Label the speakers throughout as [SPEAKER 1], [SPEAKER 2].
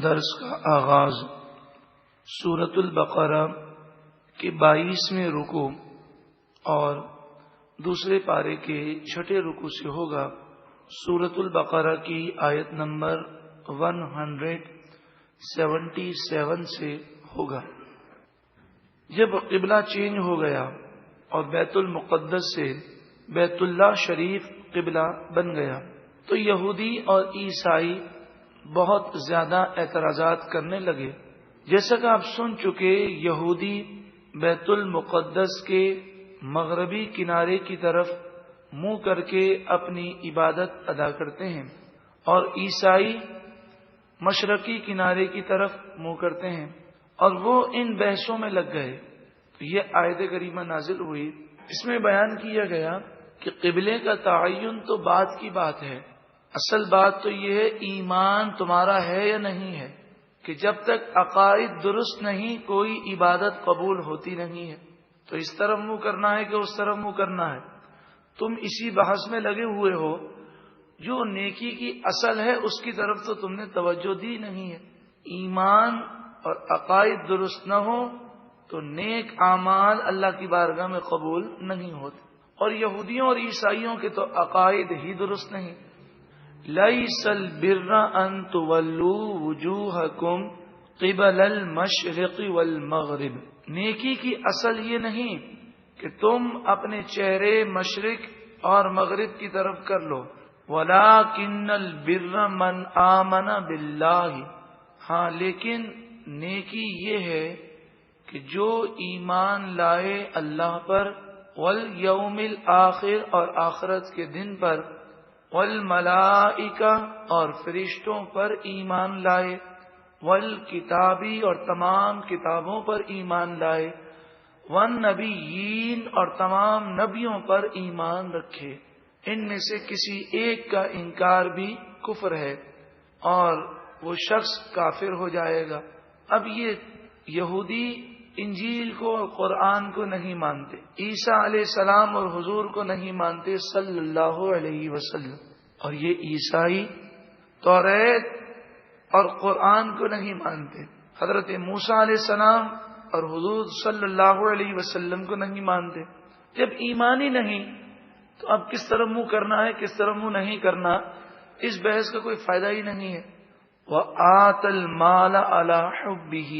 [SPEAKER 1] درس کا آغاز سورۃ البقرہ کے 22ویں رکوع اور دوسرے پارے کے 6 رکوع سے ہوگا۔ سورۃ البقرہ کی آیت نمبر 177 سے ہوگا۔ جب قبلہ چینج ہو گیا اور بیت المقدس سے بیت اللہ شریف قبلہ بن گیا تو یہودی اور عیسائی بہت زیادہ اعتراضات کرنے لگے۔ جیسا کہ آپ سن چکے، یہودی بیت المقدس کے مغربی کنارے کی طرف منہ کر کے اپنی عبادت ادا کرتے ہیں اور عیسائی مشرقی کنارے کی طرف منہ کرتے ہیں، اور وہ ان بحثوں میں لگ گئے۔ تو یہ آیت کریمہ نازل ہوئی، اس میں بیان کیا گیا کہ قبلے کا تعین تو بات کی بات ہے، اصل بات تو یہ ہے ایمان تمہارا ہے یا نہیں ہے، کہ جب تک عقائد درست نہیں کوئی عبادت قبول ہوتی نہیں ہے۔ تو اس طرف منہ کرنا ہے کہ اس طرف منہ کرنا ہے، تم اسی بحث میں لگے ہوئے ہو۔ جو نیکی کی اصل ہے اس کی طرف تو تم نے توجہ دی نہیں ہے۔ ایمان اور عقائد درست نہ ہو تو نیک اعمال اللہ کی بارگاہ میں قبول نہیں ہوتے، اور یہودیوں اور عیسائیوں کے تو عقائد ہی درست نہیں۔ لَيْسَ الْبِرَّ أَن تُوَلُّوا وُجُوهَكُمْ قِبَلَ الْمَشْرِقِ وَالْمَغْرِبِ، نیکی کی اصل یہ نہیں کہ تم اپنے چہرے مشرق اور مغرب کی طرف کر لو، وَلَكِنَّ الْبِرَّ مَنْ آمَنَ بِاللَّهِ، ہاں لیکن نیکی یہ ہے کہ جو ایمان لائے اللہ پر، وَالْيَوْمِ الْآخِرِ اور آخرت کے دن پر، والملائکہ اور فرشتوں پر ایمان لائے، والکتابی اور تمام کتابوں پر ایمان لائے، والنبیین اور تمام نبیوں پر ایمان رکھے۔ ان میں سے کسی ایک کا انکار بھی کفر ہے اور وہ شخص کافر ہو جائے گا۔ اب یہ یہودی انجیل کو اور قرآن کو نہیں مانتے، عیسیٰ علیہ السلام اور حضور کو نہیں مانتے صلی اللہ علیہ وسلم، اور یہ عیسائی توریت اور قرآن کو نہیں مانتے، حضرت موسیٰ علیہ السلام اور حضور صلی اللہ علیہ وسلم کو نہیں مانتے۔ جب ایمان ہی نہیں تو اب کس طرح منہ کرنا ہے کس طرح منہ نہیں کرنا، اس بحث کا کوئی فائدہ ہی نہیں ہے۔ وَآتَ الْمَالَ عَلَى حُبِّهِ،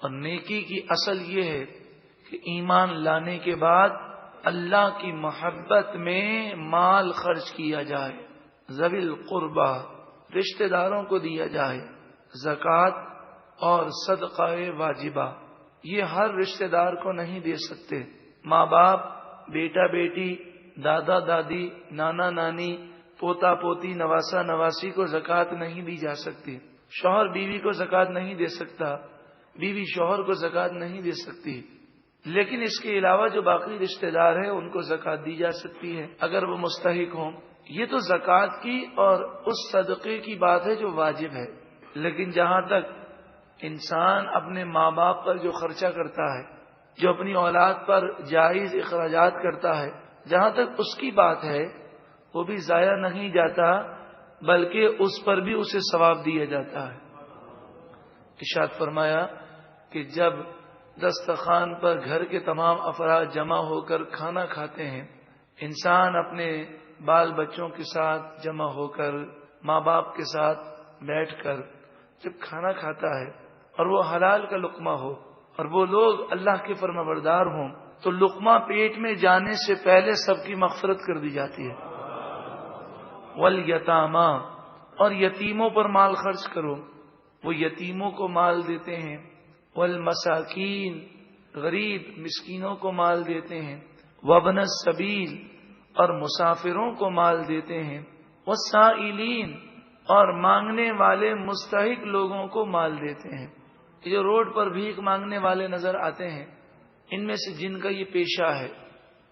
[SPEAKER 1] اور نیکی کی اصل یہ ہے کہ ایمان لانے کے بعد اللہ کی محبت میں مال خرچ کیا جائے، ذوی القربہ رشتہ داروں کو دیا جائے، زکوٰۃ اور صدقہ واجبہ یہ ہر رشتہ دار کو نہیں دے سکتے۔ ماں باپ، بیٹا بیٹی، دادا دادی، نانا نانی، پوتا پوتی، نواسا نواسی کو زکوٰۃ نہیں دی جا سکتی۔ شوہر بیوی کو زکوٰۃ نہیں دے سکتا، بیوی شوہر کو زکوٰۃ نہیں دے سکتی، لیکن اس کے علاوہ جو باقی رشتہ دار ہیں ان کو زکوٰۃ دی جا سکتی ہے اگر وہ مستحق ہوں۔ یہ تو زکوٰۃ کی اور اس صدقے کی بات ہے جو واجب ہے، لیکن جہاں تک انسان اپنے ماں باپ پر جو خرچہ کرتا ہے، جو اپنی اولاد پر جائز اخراجات کرتا ہے، جہاں تک اس کی بات ہے وہ بھی ضائع نہیں جاتا بلکہ اس پر بھی اسے ثواب دیا جاتا ہے۔ ارشاد فرمایا کہ جب دسترخوان پر گھر کے تمام افراد جمع ہو کر کھانا کھاتے ہیں، انسان اپنے بال بچوں کے ساتھ جمع ہو کر، ماں باپ کے ساتھ بیٹھ کر جب کھانا کھاتا ہے اور وہ حلال کا لقمہ ہو اور وہ لوگ اللہ کے فرمانبردار ہوں تو لقمہ پیٹ میں جانے سے پہلے سب کی مغفرت کر دی جاتی ہے۔ والیتامی، اور یتیموں پر مال خرچ کرو، وہ یتیموں کو مال دیتے ہیں۔ والمساکین، غریب مسکینوں کو مال دیتے ہیں۔ وابن السبیل، اور مسافروں کو مال دیتے ہیں۔ والسائلین، اور مانگنے والے مستحق لوگوں کو مال دیتے ہیں۔ جو روڈ پر بھیک مانگنے والے نظر آتے ہیں، ان میں سے جن کا یہ پیشہ ہے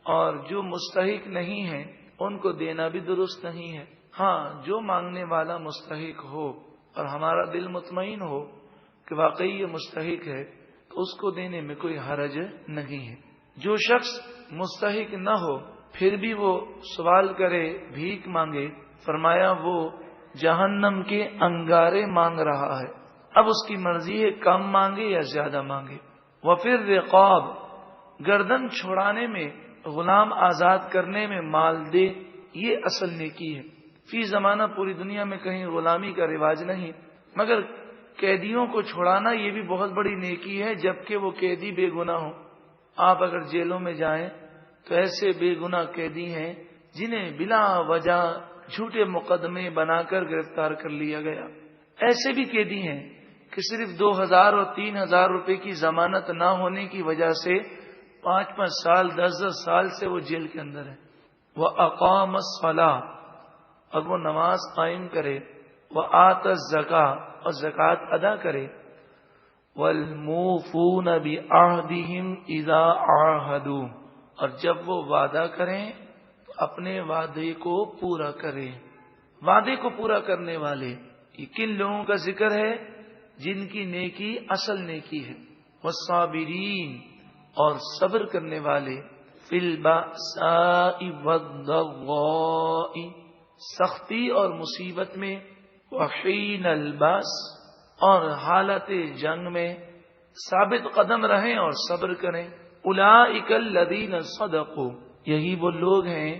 [SPEAKER 1] اور جو مستحق نہیں ہیں ان کو دینا بھی درست نہیں ہے۔ ہاں جو مانگنے والا مستحق ہو اور ہمارا دل مطمئن ہو کہ واقعی یہ مستحق ہے تو اس کو دینے میں کوئی حرج نہیں ہے۔ جو شخص مستحق نہ ہو پھر بھی وہ سوال کرے، بھیک مانگے، فرمایا وہ جہنم کے انگارے مانگ رہا ہے۔ اب اس کی مرضی ہے کم مانگے یا زیادہ مانگے. وفر رقاب، گردن چھڑانے میں، غلام آزاد کرنے میں مال دے، یہ اصل نیکی ہے. فی زمانہ پوری دنیا میں کہیں غلامی کا رواج نہیں، مگر قیدیوں کو چھڑانا یہ بھی بہت بڑی نیکی ہے، جبکہ وہ قیدی بے گناہ ہوں. آپ اگر جیلوں میں جائیں تو ایسے بے گناہ قیدی ہیں جنہیں بلا وجہ جھوٹے مقدمے بنا کر گرفتار کر لیا گیا. ایسے بھی قیدی ہیں کہ صرف 2000 اور 3000 روپے کی ضمانت نہ ہونے کی وجہ سے 5-5 سال 10-10 سال سے وہ جیل کے اندر ہے. وہ اقام الصلاۃ، اور وہ نماز قائم کرے، وہ آت الزکاۃ، اور زکوٰۃ ادا کرے، والموفون بعہدہم اذا عاہدوا، اور جب وہ وعدہ کریں تو اپنے وعدے کو پورا کریں. وعدے کو پورا کرنے والے یہ کن لوگوں کا ذکر ہے؟ جن کی نیکی اصل نیکی ہے. والصابرین، اور صبر کرنے والے، فی البأساء والضراء، سختی اور مصیبت میں، وحین الباس، اور حالت جنگ میں ثابت قدم رہیں اور صبر کریں. اولئک الذین صدقوا، یہی وہ لوگ ہیں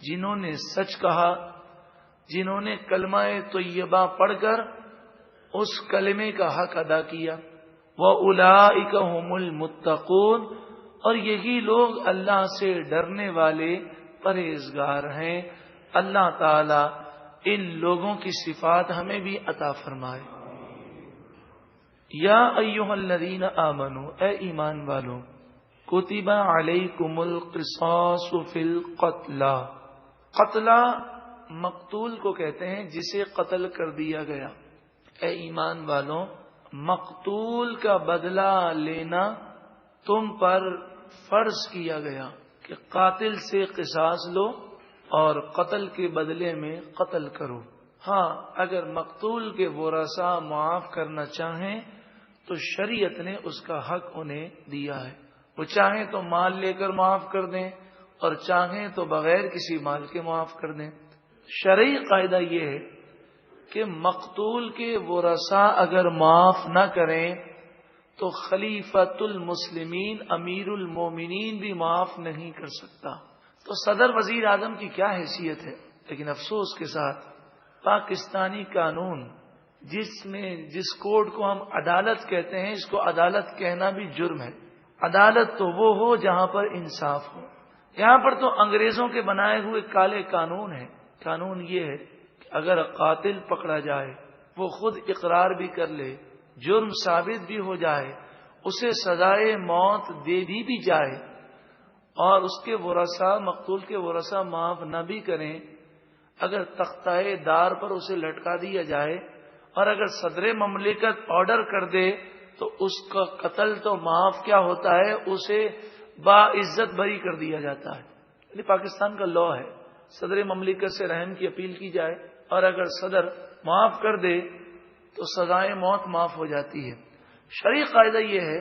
[SPEAKER 1] جنہوں نے سچ کہا، جنہوں نے کلمہ طیبہ پڑھ کر اس کلمے کا حق ادا کیا. وَأُولَئِكَ هُمُ الْمُتَّقُونَ، اور یہی لوگ اللہ سے ڈرنے والے پرہیزگار ہیں. اللہ تعالی ان لوگوں کی صفات ہمیں بھی عطا فرمائے. یا ایھا الذین آمنوا، اے ایمان والو، کتب علیکم القصاص فی القتلى، قتلہ مقتول کو کہتے ہیں جسے قتل کر دیا گیا. اے ایمان والوں، مقتول کا بدلہ لینا تم پر فرض کیا گیا کہ قاتل سے قصاص لو اور قتل کے بدلے میں قتل کرو. ہاں، اگر مقتول کے ورثاء معاف کرنا چاہیں تو شریعت نے اس کا حق انہیں دیا ہے. وہ چاہیں تو مال لے کر معاف کر دیں اور چاہیں تو بغیر کسی مال کے معاف کر دیں. شرعی قاعدہ یہ ہے کہ مقتول کے ورثاء اگر معاف نہ کریں تو خلیفۃ المسلمین امیر المومنین بھی معاف نہیں کر سکتا. تو صدر وزیر اعظم کی کیا حیثیت ہے؟ لیکن افسوس کے ساتھ پاکستانی قانون جس کوڈ کو ہم عدالت کہتے ہیں، اس کو عدالت کہنا بھی جرم ہے. عدالت تو وہ ہو جہاں پر انصاف ہو. یہاں پر تو انگریزوں کے بنائے ہوئے کالے قانون ہیں. قانون یہ ہے کہ اگر قاتل پکڑا جائے، وہ خود اقرار بھی کر لے، جرم ثابت بھی ہو جائے، اسے سزائے موت دے دی بھی جائے اور اس کے ورثاء، مقتول کے ورثاء معاف نہ بھی کریں، اگر تختہ دار پر اسے لٹکا دیا جائے اور اگر صدر مملکت آرڈر کر دے تو اس کا قتل تو معاف کیا ہوتا ہے، اسے باعزت بری کر دیا جاتا ہے. یعنی پاکستان کا لاء ہے، صدر مملکت سے رحم کی اپیل کی جائے اور اگر صدر معاف کر دے تو سزائے موت معاف ہو جاتی ہے. شرعی قاعدہ یہ ہے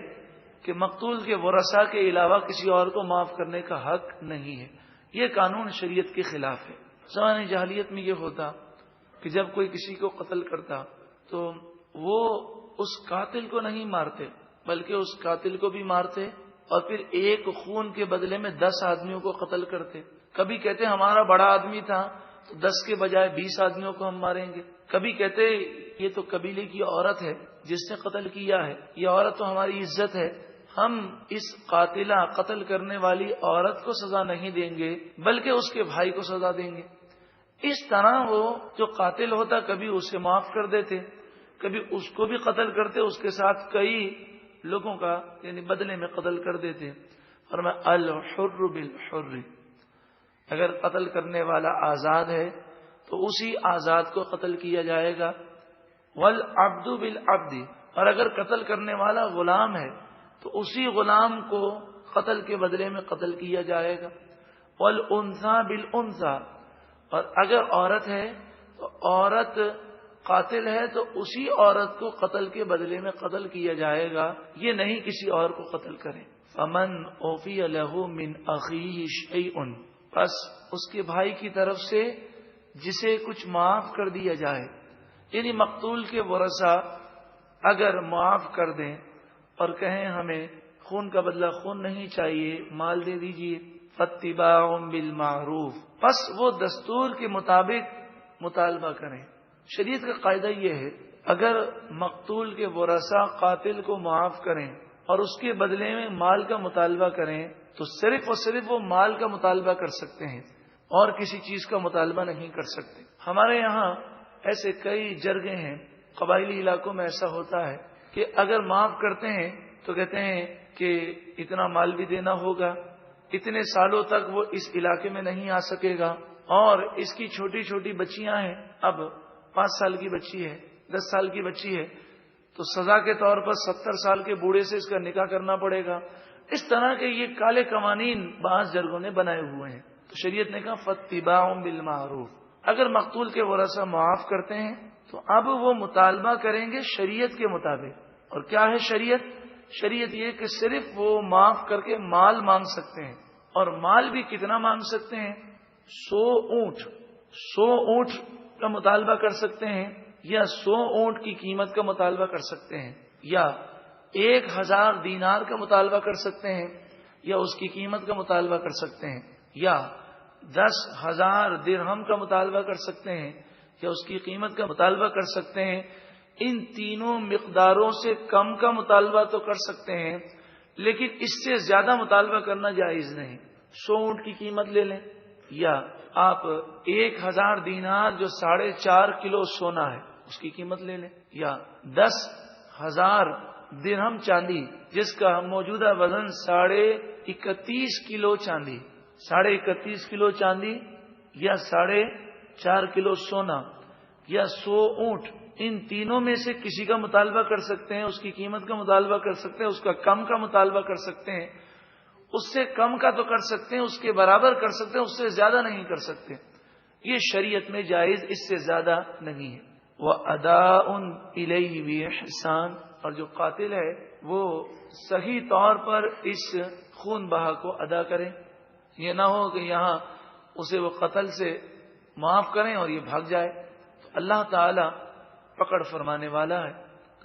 [SPEAKER 1] کہ مقتول کے ورثاء کے علاوہ کسی اور کو معاف کرنے کا حق نہیں ہے. یہ قانون شریعت کے خلاف ہے. زمانۂ جاہلیت میں یہ ہوتا کہ جب کوئی کسی کو قتل کرتا تو وہ اس قاتل کو نہیں مارتے بلکہ اس قاتل کو بھی مارتے اور پھر ایک خون کے بدلے میں 10 آدمیوں کو قتل کرتے. کبھی کہتے ہمارا بڑا آدمی تھا تو 10 کے بجائے 20 آدمیوں کو ہم ماریں گے. کبھی کہتے یہ تو قبیلے کی عورت ہے جس نے قتل کیا ہے، یہ عورت تو ہماری عزت ہے، ہم اس قاتلہ قتل کرنے والی عورت کو سزا نہیں دیں گے بلکہ اس کے بھائی کو سزا دیں گے. اس طرح وہ جو قاتل ہوتا کبھی اسے معاف کر دیتے، کبھی اس کو بھی قتل کرتے، اس کے ساتھ کئی لوگوں کا یعنی بدلے میں قتل کر دیتے. اور میں الحر بالحر، اگر قتل کرنے والا آزاد ہے تو اسی آزاد کو قتل کیا جائے گا. والعبد بالعبد، اور اگر قتل کرنے والا غلام ہے تو اسی غلام کو قتل کے بدلے میں قتل کیا جائے گا. والانثى بالانثى، اور اگر عورت ہے تو عورت قاتل ہے تو اسی عورت کو قتل کے بدلے میں قتل کیا جائے گا، یہ نہیں کسی اور کو قتل کرے. فمن اوفی له من اخیہ شیء، پس اس کے بھائی کی طرف سے جسے کچھ معاف کر دیا جائے. یعنی مقتول کے ورثاء اگر معاف کر دیں اور کہیں ہمیں خون کا بدلہ خون نہیں چاہیے، مال دے دیجیے، فاتباع بالمعروف، پس وہ دستور کے مطابق مطالبہ کریں۔ شریعت کا قاعدہ یہ ہے، اگر مقتول کے ورثاء قاتل کو معاف کریں اور اس کے بدلے میں مال کا مطالبہ کریں تو صرف اور صرف وہ مال کا مطالبہ کر سکتے ہیں اور کسی چیز کا مطالبہ نہیں کر سکتے۔ ہمارے یہاں ایسے کئی جرگے ہیں، قبائلی علاقوں میں ایسا ہوتا ہے کہ اگر معاف کرتے ہیں تو کہتے ہیں کہ اتنا مال بھی دینا ہوگا، اتنے سالوں تک وہ اس علاقے میں نہیں آ سکے گا، اور اس کی چھوٹی چھوٹی بچیاں ہیں، اب 5 سال کی بچی ہے، 10 سال کی بچی ہے، تو سزا کے طور پر 70 سال کے بوڑھے سے اس کا نکاح کرنا پڑے گا۔ اس طرح کے یہ کالے قوانین بعض جرگوں نے بنائے ہوئے ہیں، تو شریعت نے کہا فاتباع بالمعروف، اگر مقتول کے ورثاء معاف کرتے ہیں تو اب وہ مطالبہ کریں گے شریعت کے مطابق۔ اور کیا ہے شریعت؟ شریعت یہ کہ صرف وہ معاف کر کے مال مانگ سکتے ہیں، اور مال بھی کتنا مانگ سکتے ہیں؟ 100 اونٹ کا مطالبہ کر سکتے ہیں، یا 100 اونٹ کی قیمت کا مطالبہ کر سکتے ہیں، یا 1000 دینار کا مطالبہ کر سکتے ہیں، یا اس کی قیمت کا مطالبہ کر سکتے ہیں، یا 10,000 درہم کا مطالبہ کر سکتے ہیں، یا اس کی قیمت کا مطالبہ کر سکتے ہیں۔ ان تینوں مقداروں سے کم کا مطالبہ تو کر سکتے ہیں، لیکن اس سے زیادہ مطالبہ کرنا جائز نہیں۔ 100 اونٹ کی قیمت لے لیں، یا آپ 1000 دینار جو 4.5 کلو سونا ہے اس کی قیمت لے لیں، یا 10,000 درہم چاندی جس کا موجودہ وزن 31.5 کلو چاندی، 31.5 کلو چاندی، یا 4.5 کلو سونا، یا 100 اونٹ، ان تینوں میں سے کسی کا مطالبہ کر سکتے ہیں، اس کی قیمت کا مطالبہ کر سکتے ہیں، اس کا کم کا مطالبہ کر سکتے ہیں، اس سے کم کا تو کر سکتے ہیں، اس کے برابر کر سکتے ہیں، اس سے زیادہ نہیں کر سکتے۔ یہ شریعت میں جائز، اس سے زیادہ نہیں ہے۔ وَأَدَاءٌ إِلَيْهِ بِإِحْسَانٍ، اور جو قاتل ہے وہ صحیح طور پر اس خون بہا کو ادا کرے، یہ نہ ہو کہ یہاں اسے وہ قتل سے معاف کریں اور یہ بھاگ جائے۔ تو اللہ تعالی پکڑ فرمانے والا ہے۔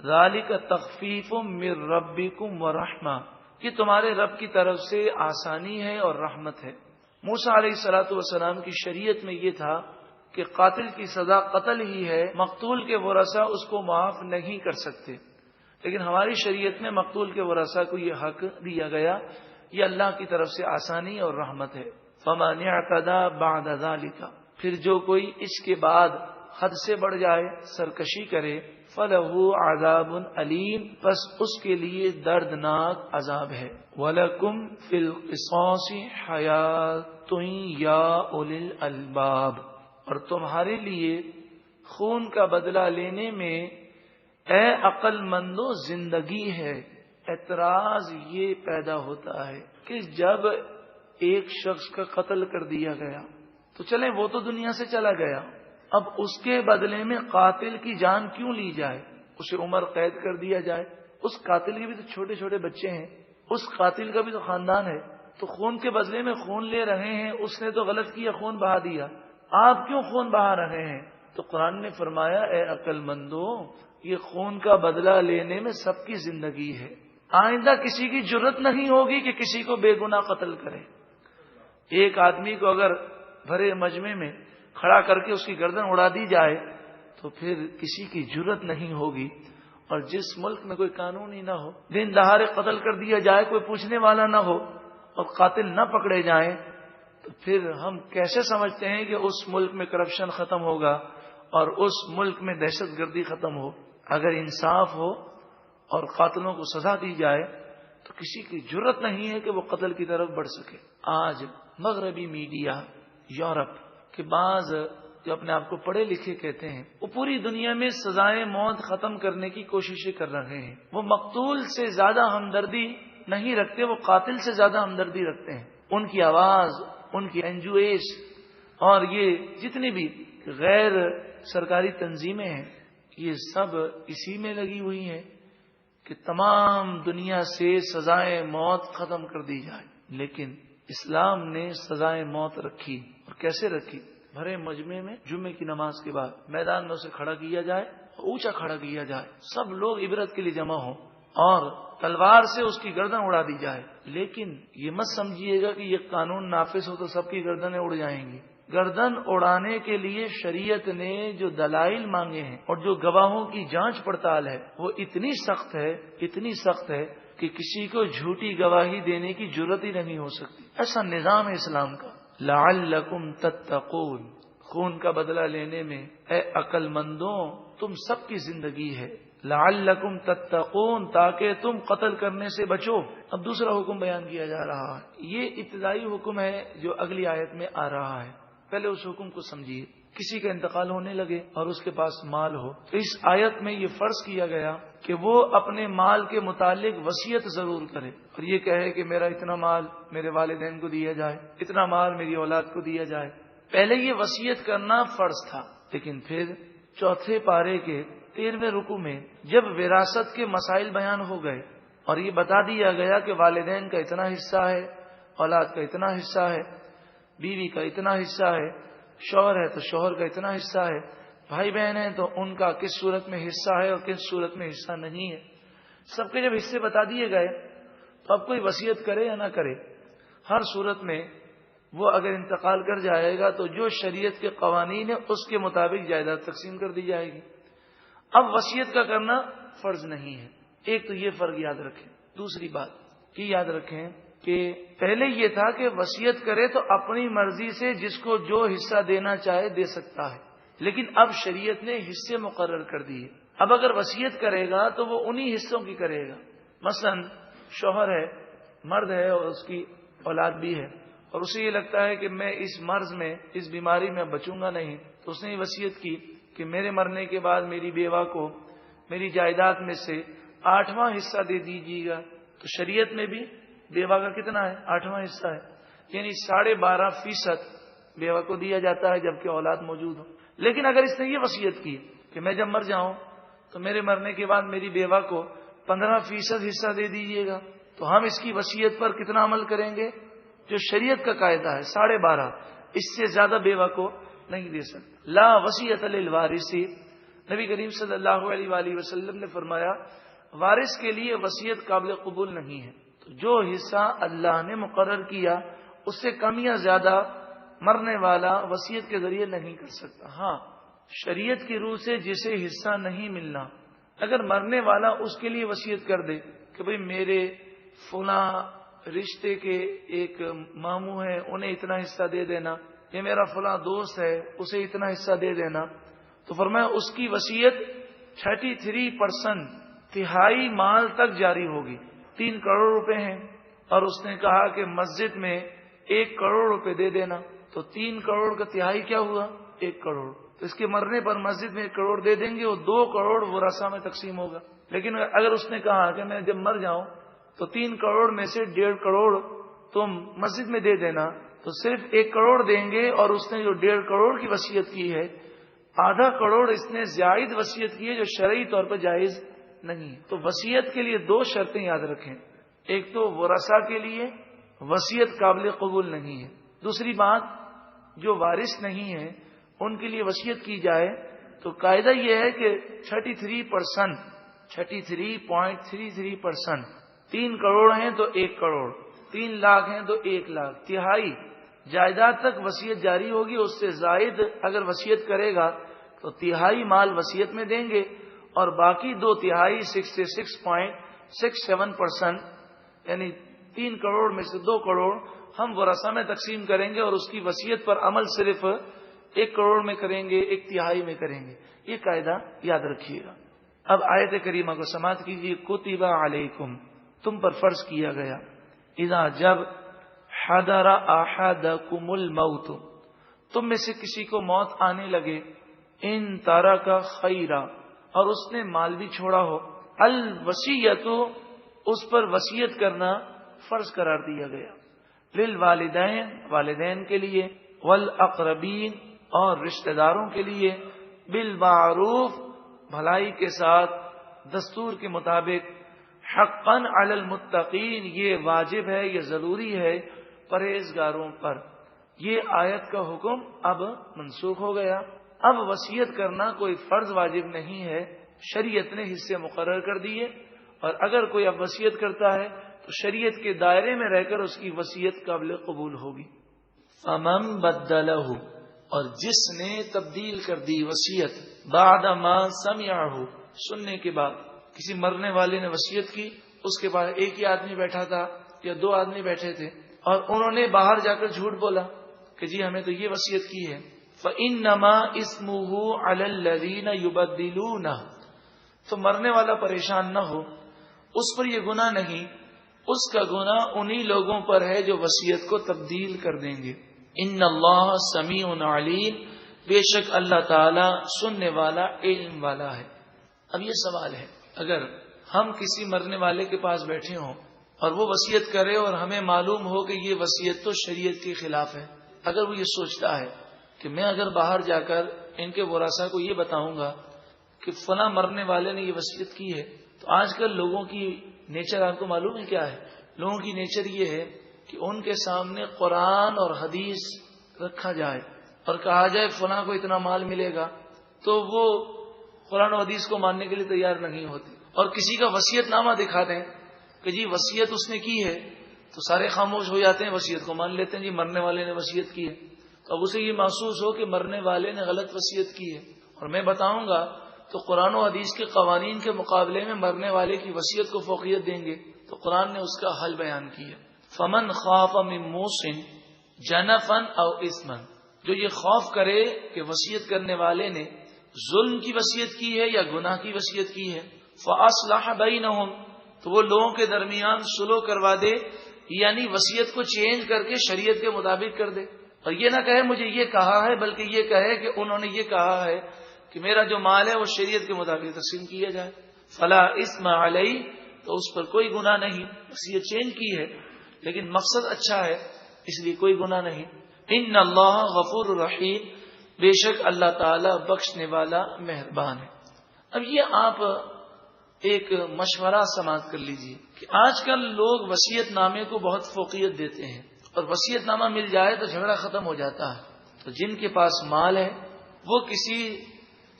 [SPEAKER 1] ذَلِكَ تَخْفِيفٌ مِّن رَبِّكُمْ وَرَحْمَةٌ، یہ تمہارے رب کی طرف سے آسانی ہے اور رحمت ہے۔ موسیٰ علیہ الصلوۃ والسلام کی شریعت میں یہ تھا کہ قاتل کی سزا قتل ہی ہے، مقتول کے ورثاء اس کو معاف نہیں کر سکتے، لیکن ہماری شریعت میں مقتول کے ورثاء کو یہ حق دیا گیا، یہ اللہ کی طرف سے آسانی اور رحمت ہے۔ فَمَنِ اعْتَدَىٰ بَعْدَ ذَلِكَ، پھر جو کوئی اس کے بعد حد سے بڑھ جائے، سرکشی کرے، فَلَهُ عَذَابٌ أَلِيمٌ، پس اس کے لیے دردناک عذاب ہے۔ وَلَكُمْ فِي الْقِصَاصِ حَيَاةٌ يَا أُولِي الْأَلْبَابِ، اور تمہارے لیے خون کا بدلہ لینے میں اے عقل مندو زندگی ہے۔ اعتراض یہ پیدا ہوتا ہے کہ جب ایک شخص کا قتل کر دیا گیا تو چلیں وہ تو دنیا سے چلا گیا، اب اس کے بدلے میں قاتل کی جان کیوں لی جائے، اسے عمر قید کر دیا جائے؟ اس قاتل کے بھی تو چھوٹے چھوٹے بچے ہیں، اس قاتل کا بھی تو خاندان ہے، تو خون کے بدلے میں خون لے رہے ہیں، اس نے تو غلط کیا، خون بہا دیا، آپ کیوں خون بہا رہے ہیں؟ تو قرآن نے فرمایا اے عقل مندو، یہ خون کا بدلہ لینے میں سب کی زندگی ہے، آئندہ کسی کی جرت نہیں ہوگی کہ کسی کو بے گناہ قتل کرے۔ ایک آدمی کو اگر بھرے مجمع میں کھڑا کر کے اس کی گردن اڑا دی جائے تو پھر کسی کی جرت نہیں ہوگی، اور جس ملک میں کوئی قانون ہی نہ ہو، دن دہاڑے قتل کر دیا جائے، کوئی پوچھنے والا نہ ہو اور قاتل نہ پکڑے جائیں، تو پھر ہم کیسے سمجھتے ہیں کہ اس ملک میں کرپشن ختم ہوگا اور اس ملک میں دہشت گردی ختم ہو؟ اگر انصاف ہو اور قاتلوں کو سزا دی جائے تو کسی کی جرت نہیں ہے کہ وہ قتل کی طرف بڑھ سکے۔ آج مغربی میڈیا، یورپ کے بعض جو اپنے آپ کو پڑھے لکھے کہتے ہیں، وہ پوری دنیا میں سزائے موت ختم کرنے کی کوششیں کر رہے ہیں۔ وہ مقتول سے زیادہ ہمدردی نہیں رکھتے، وہ قاتل سے زیادہ ہمدردی رکھتے ہیں۔ ان کی آواز، ان کی NGOs اور یہ جتنی بھی غیر سرکاری تنظیمیں ہیں، یہ سب اسی میں لگی ہوئی ہیں کہ تمام دنیا سے سزائے موت ختم کر دی جائے۔ لیکن اسلام نے سزائے موت رکھی، اور کیسے رکھی؟ بھرے مجمع میں جمعے کی نماز کے بعد میدان میں اسے کھڑا کیا جائے اونچا کھڑا کیا جائے، سب لوگ عبرت کے لیے جمع ہوں اور تلوار سے اس کی گردن اڑا دی جائے. لیکن یہ مت سمجھیے گا کہ یہ قانون نافذ ہو تو سب کی گردنیں اڑ جائیں گی. گردن اڑانے کے لیے شریعت نے جو دلائل مانگے ہیں اور جو گواہوں کی جانچ پڑتال ہے وہ اتنی سخت ہے کہ کسی کو جھوٹی گواہی دینے کی جرت ہی نہیں ہو سکتی. ایسا نظام ہے اسلام کا. لعلکم تتقون، خون کا بدلہ لینے میں اے عقل مندوں تم سب کی زندگی ہے. لعلکم تتقون، تاکہ تم قتل کرنے سے بچو. اب دوسرا حکم بیان کیا جا رہا ہے. یہ ابتدائی حکم ہے جو اگلی آیت میں آ رہا ہے. پہلے اس حکم کو سمجھیے. کسی کا انتقال ہونے لگے اور اس کے پاس مال ہو تو اس آیت میں یہ فرض کیا گیا کہ وہ اپنے مال کے متعلق وصیت ضرور کرے اور یہ کہے کہ میرا اتنا مال میرے والدین کو دیا جائے، اتنا مال میری اولاد کو دیا جائے. پہلے یہ وصیت کرنا فرض تھا، لیکن پھر چوتھے پارے کے 13ویں رکوع میں جب وراثت کے مسائل بیان ہو گئے اور یہ بتا دیا گیا کہ والدین کا اتنا حصہ ہے، اولاد کا اتنا حصہ ہے، بیوی کا اتنا حصہ ہے، شوہر ہے تو شوہر کا اتنا حصہ ہے، بھائی بہن ہیں تو ان کا کس صورت میں حصہ ہے اور کس صورت میں حصہ نہیں ہے، سب کے جب حصے بتا دیے گئے تو اب کوئی وصیت کرے یا نہ کرے، ہر صورت میں وہ اگر انتقال کر جائے گا تو جو شریعت کے قوانین ہیں اس کے مطابق جائیداد تقسیم کر دی جائے گی. اب وصیت کا کرنا فرض نہیں ہے. ایک تو یہ فرق یاد رکھیں. دوسری بات یہ یاد رکھیں کہ پہلے یہ تھا کہ وصیت کرے تو اپنی مرضی سے جس کو جو حصہ دینا چاہے دے سکتا ہے، لیکن اب شریعت نے حصے مقرر کر دیے. اب اگر وصیت کرے گا تو وہ انہی حصوں کی کرے گا. مثلا شوہر ہے، مرد ہے اور اس کی اولاد بھی ہے اور اسے یہ لگتا ہے کہ میں اس مرض میں، اس بیماری میں بچوں گا نہیں، تو اس نے یہ وصیت کی کہ میرے مرنے کے بعد میری بیوہ کو میری جائیداد میں سے 8واں حصہ دے دیجیے گا. تو شریعت میں بھی بیوہ کا کتنا ہے؟ 8واں حصہ ہے، یعنی 12.5% بیوہ کو دیا جاتا ہے جبکہ اولاد موجود ہو. لیکن اگر اس نے یہ وصیت کی کہ میں جب مر جاؤں تو میرے مرنے کے بعد میری بیوہ کو 15% حصہ دے دیجیے گا، تو ہم اس کی وصیت پر کتنا عمل کریں گے؟ جو شریعت کا قاعدہ ہے 12.5، اس سے زیادہ بیوہ کو نہیں دے سکتے. لا وصیت للوارث، نبی کریم صلی اللہ علیہ وآلہ وسلم نے فرمایا وارث کے لیے وصیت قابل قبول نہیں ہے. تو جو حصہ اللہ نے مقرر کیا اس سے کم یا زیادہ مرنے والا وصیت کے ذریعے نہیں کر سکتا. ہاں، شریعت کی روح سے جسے حصہ نہیں ملنا، اگر مرنے والا اس کے لیے وصیت کر دے کہ بھئی میرے فلاں رشتے کے ایک ماموں ہیں انہیں اتنا حصہ دے دینا، یہ میرا فلاں دوست ہے اسے اتنا حصہ دے دینا، تو فرمایا اس کی وصیت 33% تہائی مال تک جاری ہوگی. 3 کروڑ روپے ہیں اور اس نے کہا کہ مسجد میں 1 کروڑ روپے دے دینا، تو 3 کروڑ کا تہائی کیا ہوا؟ 1 کروڑ. تو اس کے مرنے پر مسجد میں 1 کروڑ دے دیں گے، وہ 2 کروڑ ورثہ میں تقسیم ہوگا. لیکن اگر اس نے کہا کہ میں جب مر جاؤں تو 3 کروڑ میں سے 1.5 کروڑ تم مسجد میں دے دینا، تو صرف 1 کروڑ دیں گے اور اس نے جو 1.5 کروڑ کی وصیت کی ہے، آدھا کروڑ اس نے زائد وصیت کی ہے جو شرعی طور پر جائز نہیں. تو وصیت کے لیے 2 شرطیں یاد رکھیں. ایک تو ورثہ کے لیے وصیت قابل قبول نہیں ہے. دوسری بات جو وارث نہیں ہے ان کے لیے وصیت کی جائے تو قاعدہ یہ ہے کہ 33%، 33.33%، 3 کروڑ ہیں تو 1 کروڑ، 3 لاکھ ہیں تو 1 لاکھ، تہائی جائیداد تک وصیت جاری ہوگی. اس سے زائد اگر وصیت کرے گا تو تہائی مال وصیت میں دیں گے اور باقی 2 تہائی 66.67%، یعنی 3 کروڑ میں سے 2 کروڑ ہم ورثہ میں تقسیم کریں گے اور اس کی وصیت پر عمل صرف 1 کروڑ میں کریں گے، 1 تہائی میں کریں گے. یہ قاعدہ یاد رکھیے گا. اب آیت کریمہ کو سماعت کیجیے. کتب علیکم، تم پر فرض کیا گیا، اذا جب حضر احدکم الموت، تم میں سے کسی کو موت آنے لگے، ان ترک خیرا، اور اس نے مال بھی چھوڑا ہو، الوصیت، اس پر وصیت کرنا فرض قرار دیا گیا، للوالدین، والدین کے لیے، والاقربین، اور رشتہ داروں کے لیے، بالمعروف، بھلائی کے ساتھ، دستور کے مطابق، حقا علی المتقین، یہ واجب ہے، یہ ضروری ہے پرہیزگاروں پر. یہ آیت کا حکم اب منسوخ ہو گیا. اب وصیت کرنا کوئی فرض واجب نہیں ہے، شریعت نے حصے مقرر کر دیے، اور اگر کوئی اب وصیت کرتا ہے تو شریعت کے دائرے میں رہ کر اس کی وصیت قابل قبول ہوگی۔ فمن بدلہ، اور جس نے تبدیل کر دی وصیت، بعد ما سمعہ، سننے کے بعد، کسی مرنے والے نے وصیت کی، اس کے بعد ایک ہی آدمی بیٹھا تھا یا دو آدمی بیٹھے تھے اور انہوں نے باہر جا کر جھوٹ بولا کہ جی ہمیں تو یہ وصیت کی ہے، فَإِنَّمَا إِثْمُهُ عَلَى الَّذِينَ يُبَدِّلُونَ، تو مرنے والا پریشان نہ ہو، اس پر یہ گناہ نہیں، اس کا گناہ انہی لوگوں پر ہے جو وصیت کو تبدیل کر دیں گے۔ ان اللہ سمیع علیم، بے شک اللہ تعالی سننے والا، علم والا ہے۔ اب یہ سوال ہے، اگر ہم کسی مرنے والے کے پاس بیٹھے ہوں اور وہ وصیت کرے اور ہمیں معلوم ہو کہ یہ وصیت تو شریعت کے خلاف ہے، اگر وہ یہ سوچتا ہے کہ میں اگر باہر جا کر ان کے ورثاء کو یہ بتاؤں گا کہ فلاں مرنے والے نے یہ وصیت کی ہے، تو آج کل لوگوں کی نیچر آپ کو معلوم ہے کیا ہے؟ لوگوں کی نیچر یہ ہے کہ ان کے سامنے قرآن اور حدیث رکھا جائے اور کہا جائے فلاں کو اتنا مال ملے گا، تو وہ قرآن و حدیث کو ماننے کے لیے تیار نہیں ہوتے، اور کسی کا وصیت نامہ دکھا دیں کہ جی وصیت اس نے کی ہے تو سارے خاموش ہو جاتے ہیں، وصیت کو مان لیتے ہیں، جی مرنے والے نے وصیت کی ہے، تو اب اسے یہ محسوس ہو کہ مرنے والے نے غلط وصیت کی ہے، اور میں بتاؤں گا تو قرآن و حدیث کے قوانین کے مقابلے میں مرنے والے کی وصیت کو فوقیت دیں گے، تو قرآن نے اس کا حل بیان کیا، فمن خاف من موص جنفا او اثما، جو یہ خوف کرے کہ وصیت کرنے والے نے ظلم کی وصیت کی ہے یا گناہ کی وصیت کی ہے، فاصلح بینہم، تو وہ لوگوں کے درمیان صلح کروا دے، یعنی وصیت کو چینج کر کے شریعت کے مطابق کر دے، اور یہ نہ کہے مجھے یہ کہا ہے، بلکہ یہ کہے کہ انہوں نے یہ کہا ہے کہ میرا جو مال ہے وہ شریعت کے مطابق تقسیم کیا جائے، فلا اثم علیہ، تو اس پر کوئی گناہ نہیں، وصیت چینج کی ہے لیکن مقصد اچھا ہے اس لیے کوئی گناہ نہیں۔ ان اللہ غفور رحیم، بے شک اللہ تعالی بخشنے والا مہربان ہے۔ اب یہ آپ ایک مشورہ سماعت کر لیجئے کہ آج کل لوگ وصیت نامے کو بہت فوقیت دیتے ہیں، اور وصیت نامہ مل جائے تو جھگڑا ختم ہو جاتا ہے، تو جن کے پاس مال ہے وہ کسی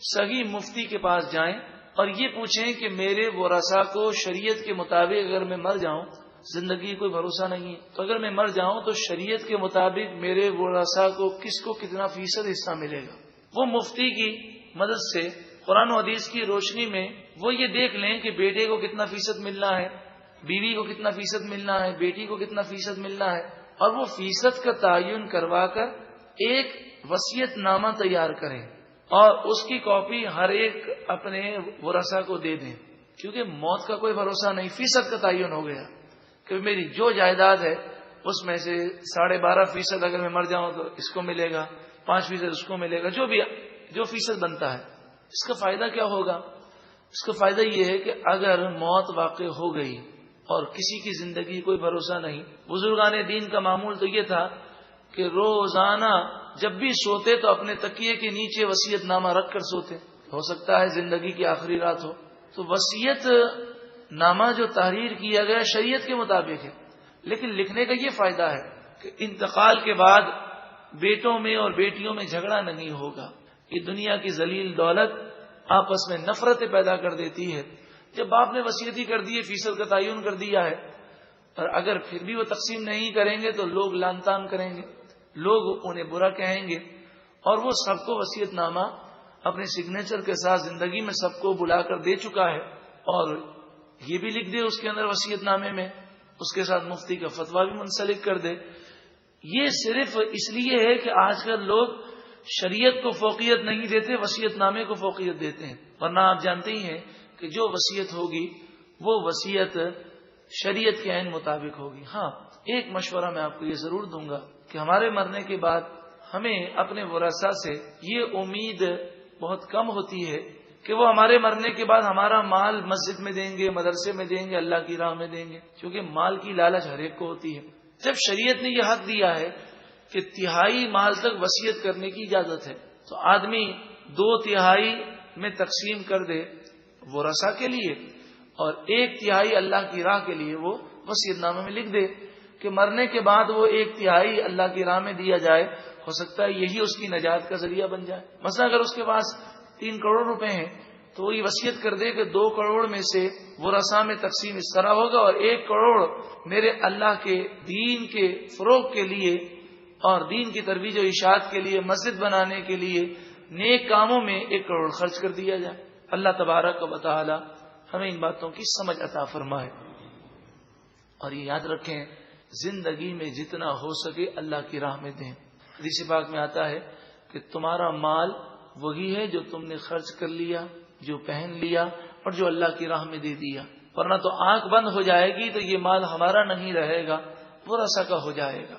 [SPEAKER 1] صحیح مفتی کے پاس جائیں اور یہ پوچھیں کہ میرے ورثاء کو شریعت کے مطابق اگر میں مر جاؤں، زندگی کوئی بھروسہ نہیں ہے، تو اگر میں مر جاؤں تو شریعت کے مطابق میرے ورثاء کو کس کو کتنا فیصد حصہ ملے گا۔ وہ مفتی کی مدد سے قرآن و حدیث کی روشنی میں وہ یہ دیکھ لیں کہ بیٹے کو کتنا فیصد ملنا ہے، بیوی کو کتنا فیصد ملنا ہے، بیٹی کو کتنا فیصد ملنا ہے، اور وہ فیصد کا تعین کروا کر ایک وصیت نامہ تیار کریں اور اس کی کاپی ہر ایک اپنے ورثاء کو دے دیں، کیونکہ موت کا کوئی بھروسہ نہیں، فیصد کا تعین ہو گیا کہ میری جو جائیداد ہے اس میں سے 12.5% اگر میں مر جاؤں تو اس کو ملے گا، 5% اس کو ملے گا، جو فیصد بنتا ہے۔ اس کا فائدہ کیا ہوگا؟ اس کا فائدہ یہ ہے کہ اگر موت واقع ہو گئی اور کسی کی زندگی کوئی بھروسہ نہیں، بزرگان دین کا معمول تو یہ تھا کہ روزانہ جب بھی سوتے تو اپنے تکیے کے نیچے وصیت نامہ رکھ کر سوتے، ہو سکتا ہے زندگی کی آخری رات ہو، تو وصیت نامہ جو تحریر کیا گیا شریعت کے مطابق ہے، لیکن لکھنے کا یہ فائدہ ہے کہ انتقال کے بعد بیٹوں میں اور بیٹیوں میں جھگڑا نہیں ہوگا۔ یہ دنیا کی ذلیل دولت آپس میں نفرتیں پیدا کر دیتی ہے۔ جب باپ نے وصیت ہی کر دی ہے، فیصد کا تعین کر دیا ہے، اور اگر پھر بھی وہ تقسیم نہیں کریں گے تو لوگ لان تان کریں گے، لوگ انہیں برا کہیں گے، اور وہ سب کو وصیت نامہ اپنے سگنیچر کے ساتھ زندگی میں سب کو بلا کر دے چکا ہے، اور یہ بھی لکھ دے اس کے اندر وصیت نامے میں، اس کے ساتھ مفتی کا فتویٰ بھی منسلک کر دے۔ یہ صرف اس لیے ہے کہ آج کل لوگ شریعت کو فوقیت نہیں دیتے، وصیت نامے کو فوقیت دیتے ہیں، ورنہ آپ جانتے ہی ہیں کہ جو وصیت ہوگی وہ وصیت شریعت کے عین مطابق ہوگی۔ ہاں، ایک مشورہ میں آپ کو یہ ضرور دوں گا کہ ہمارے مرنے کے بعد ہمیں اپنے ورثاء سے یہ امید بہت کم ہوتی ہے کہ وہ ہمارے مرنے کے بعد ہمارا مال مسجد میں دیں گے، مدرسے میں دیں گے، اللہ کی راہ میں دیں گے، کیونکہ مال کی لالچ ہر ایک کو ہوتی ہے۔ جب شریعت نے یہ حق دیا ہے کہ تہائی مال تک وصیت کرنے کی اجازت ہے، تو آدمی 2/3 میں تقسیم کر دے ورثاء کے لیے اور 1/3 اللہ کی راہ کے لیے وہ وصیت نامے میں لکھ دے۔ کہ مرنے کے بعد وہ 1/3 اللہ کی راہ میں دیا جائے، ہو سکتا ہے یہی اس کی نجات کا ذریعہ بن جائے۔ مثلا اگر اس کے پاس 3 کروڑ روپے ہیں تو وہ یہ وصیت کر دے کہ 2 کروڑ میں سے ورثاء میں تقسیم اس طرح ہوگا اور 1 کروڑ میرے اللہ کے دین کے فروغ کے لیے اور دین کی ترویج و اشاعت کے لیے، مسجد بنانے کے لیے، نیک کاموں میں 1 کروڑ خرچ کر دیا جائے۔ اللہ تبارک و تعالی ہمیں ان باتوں کی سمجھ عطا فرمائے، اور یہ یاد رکھیں زندگی میں جتنا ہو سکے اللہ کی راہ میں دیں۔ حدیث پاک میں آتا ہے کہ تمہارا مال وہی ہے جو تم نے خرچ کر لیا، جو پہن لیا اور جو اللہ کی راہ میں دے دیا، ورنہ تو آنکھ بند ہو جائے گی تو یہ مال ہمارا نہیں رہے گا، ورثہ کا ہو جائے گا۔